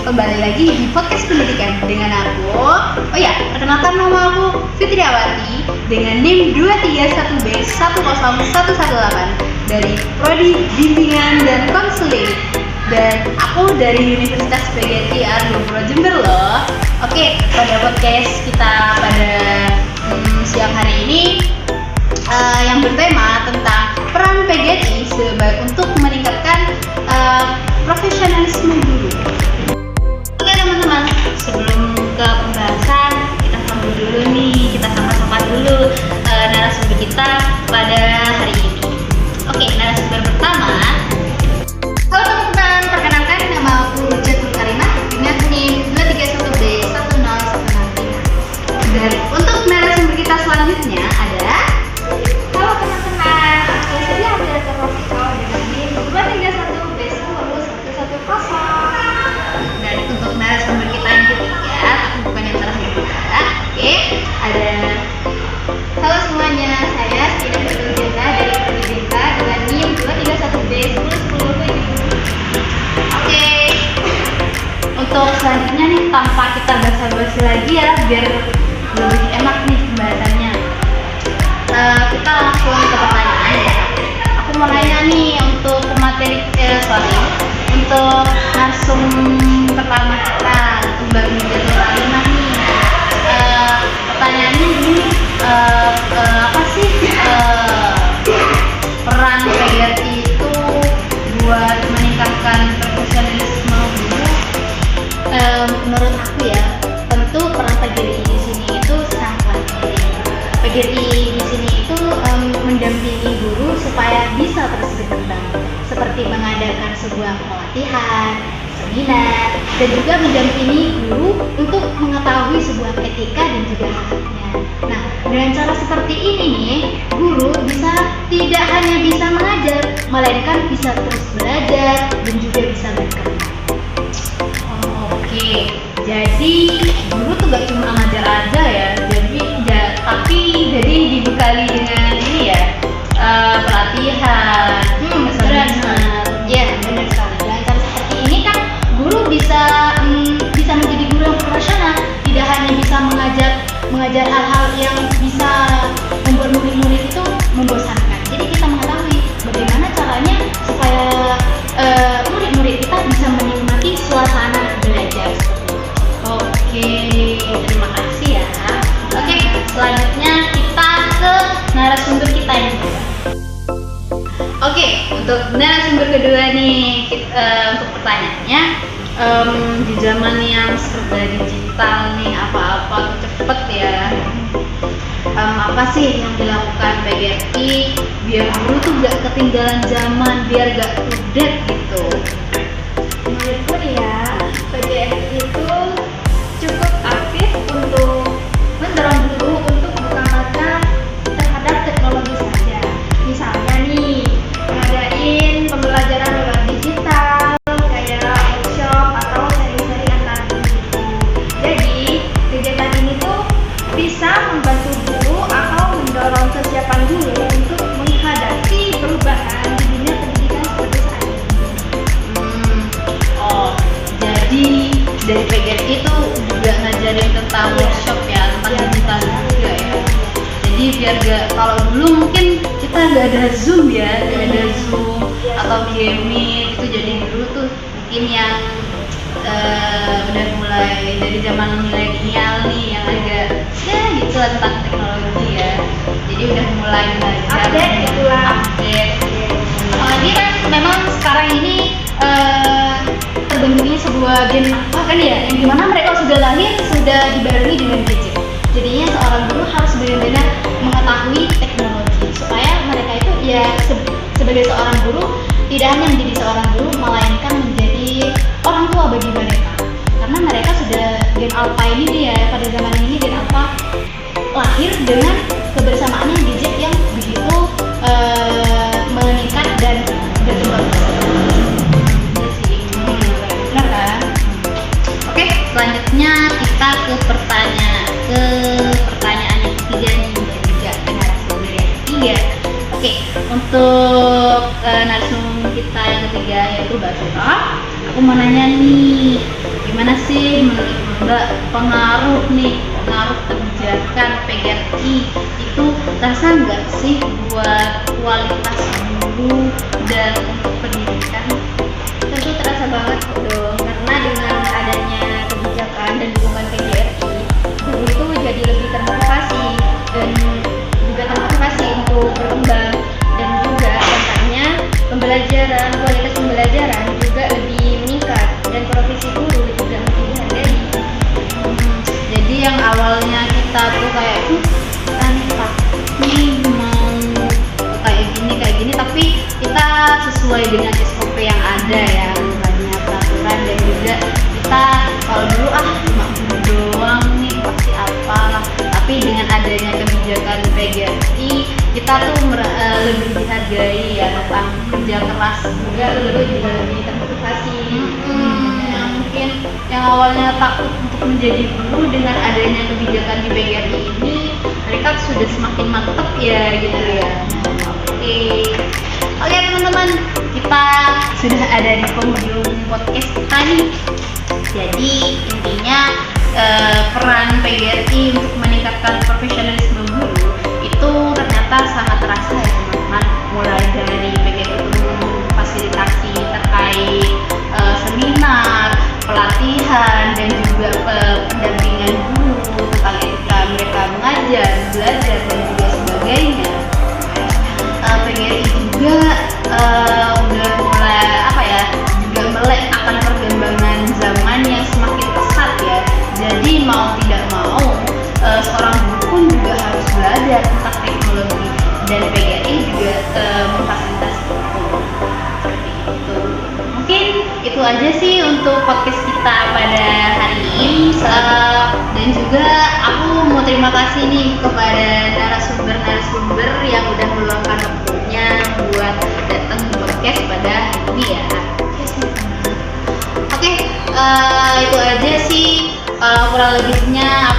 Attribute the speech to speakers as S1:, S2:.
S1: Kembali lagi di podcast pendidikan dengan aku. Oh ya, perkenalkan nama aku Fitriawati dengan NIM 231B10118 dari Prodi Bimbingan dan Konseling. Dan aku dari Universitas PGRI Argopuro Jember loh. Oke, pada podcast kita pada siang hari ini yang bertema tentang peran PGRI untuk meningkatkan profesionalisme guru. Oke teman-teman, sebelum ke pembahasan kita sambut dulu nih, kita sapa-sapa dulu narasumber kita pada hari ini. Oke, narasumber pertama. Halo teman-teman, perkenalkan nama aku Jatul Karimah dengan NIM 231B10113. Dan untuk narasumber kita selanjutnya ada
S2: Halo teman-teman, aku Surya Abdul Rofiko dengan NIM 231B10110.
S1: Dan untuk narasumber kita yang ketiga, tapi bukan yang terakhir juga. Oke, ada
S2: Halo semuanya, saya Sina Fitul Jenda dari Pendidikan dengan NIM 231B10107.
S1: Oke. Untuk selanjutnya nih, tanpa kita basa-basi lagi ya, biar lebih enak nih pembahasannya. Kita langsung ke pertanyaan ya. Aku mau nanya nih untuk materi untuk langsung pertama kita Mbak Jatul Karimah nih. Pertanyaannya gini, apa sih peran PGRI itu buat meningkatkan profesionalisme guru? Menurut aku ya, tentu peran PGRI di sini itu sangat penting. PGRI di sini itu mendampingi guru supaya bisa terus berkembang, seperti mengadakan sebuah pelatihan, seminar, dan juga mendampingi guru untuk mengetahui sebuah etika dan juga haknya. Nah, dengan cara seperti ini nih, guru tidak hanya bisa mengajar, melainkan bisa terus belajar dan juga bisa berkembang. Oke, jadi guru tuh gak cuma ngajar aja ya, tapi dibekali dengan ini ya, pelatihan,
S2: Benar. Ya, benar sekali. Dengan cara seperti ini kan guru bisa menjadi guru yang profesional, tidak hanya bisa mengajar hal-hal yang bisa membuat murid-murid itu membosankan. Jadi kita mengetahui bagaimana caranya supaya murid-murid kita bisa menikmati suasana belajar.
S1: Oke, terima kasih ya. Oke, selanjutnya kita ke narasumber kita yang kedua. Oke, untuk narasumber kedua nih, untuk pertanyaannya, di zaman yang serba digital nih, apa-apa tuh cepet ya. Apa sih yang dilakukan PGRI biar guru tuh gak ketinggalan zaman, biar gak update gitu?
S2: Menurutku ya, PGRI itu cukup aktif untuk mendorong guru untuk bukan mata terhadap teknologi saja. Misalnya nih, ngadain pembelajaran lewat digital kayak workshop atau seri-seri antar guru gitu. Jadi kegiatan ini tuh bisa membantu guru atau mendorong kesiapan guru untuk menghadapi perubahan di dunia pendidikan seperti saat ini.
S1: Jadi dari PGRI itu juga ngajarin tentang workshop ya, tentang digital juga ya. Jadi biar kalau dulu mungkin kita nggak ada Zoom ya, nggak ada Zoom atau Meet itu, jadi dulu tuh mungkin yang udah mulai dari zaman milenial nih yang agak ya gitu tentang teknologi ya. Jadi udah mulai belajar
S2: Update gitulah.
S1: update. Apalagi kan memang sekarang ini terbentuknya sebuah gen kan ya, yang dimana mereka sudah lahir sudah dibarengi dengan gadget. Jadinya seorang guru harus benar-benar mengetahui teknologi supaya mereka itu ya sebagai seorang guru tidak hanya menjadi seorang guru, melainkan menjadi orang tua bagi mereka. Karena mereka sudah gen alpha ini nih ya, pada zaman ini gen alpha lahir dengan kebersamaannya gadget yang begitu meningkat dan berkembang. Benar kan? Oke, selanjutnya kita ke pertanyaan yang ketiga nih, dan juga narasumber yang ketiga. Oke, untuk narasumber kita kita yang ketiga yaitu Mbak Syura. Aku mau nanya nih, gimana sih menurut Mbak pengaruh kebijakan PGRI itu terasa nggak sih buat kualitas guru dan untuk pendidikan?
S2: Tentu terasa banget dong, karena dengan adanya kebijakan dan dukungan PGRI, guru itu jadi lebih termotivasi dan juga termotivasi untuk berkembang, dan juga dampaknya kualitas pembelajaran juga lebih meningkat dan profesi guru juga lebih dihargai.
S1: Jadi yang awalnya kita tuh kayak nih mau kayak gini tapi kita sesuai dengan SOP yang ada ya, banyak peraturan, dan juga kita kalau dulu cuma guru doang nih pasti apalah, tapi dengan adanya kebijakan PGRI kita tuh lebih dihargai ya, tentang kerja keras juga
S2: Juga lebih termotivasi.
S1: yang mungkin yang awalnya takut untuk menjadi guru, dengan adanya kebijakan di PGRI ini mereka sudah semakin mantap ya gitu ya. Oke teman-teman, kita sudah ada di penghujung podcast kita nih. Jadi intinya peran PGRI untuk meningkatkan profesionalisme guru itu ternyata sangat terasa ya teman-teman. Mulai dari PGRI itu memfasilitasi terkait seminar, pelatihan, dan juga pendampingan guru tentang etika mereka mengajar, belajar, dan juga sebagainya. PGRI juga udah mulai juga melek akan perkembangan zaman yang semakin pesat ya. Jadi mau tidak mau seorang guru pun juga harus belajar tentang teknologi, dan PGRI juga memfasilitasi seperti itu. Mungkin itu aja sih untuk podcast kita pada hari ini. Dan juga aku mau terima kasih nih kepada narasumber yang udah meluangkan waktunya buat datang di podcast pada hari ini ya. Oke, itu aja sih. Kurang lebihnya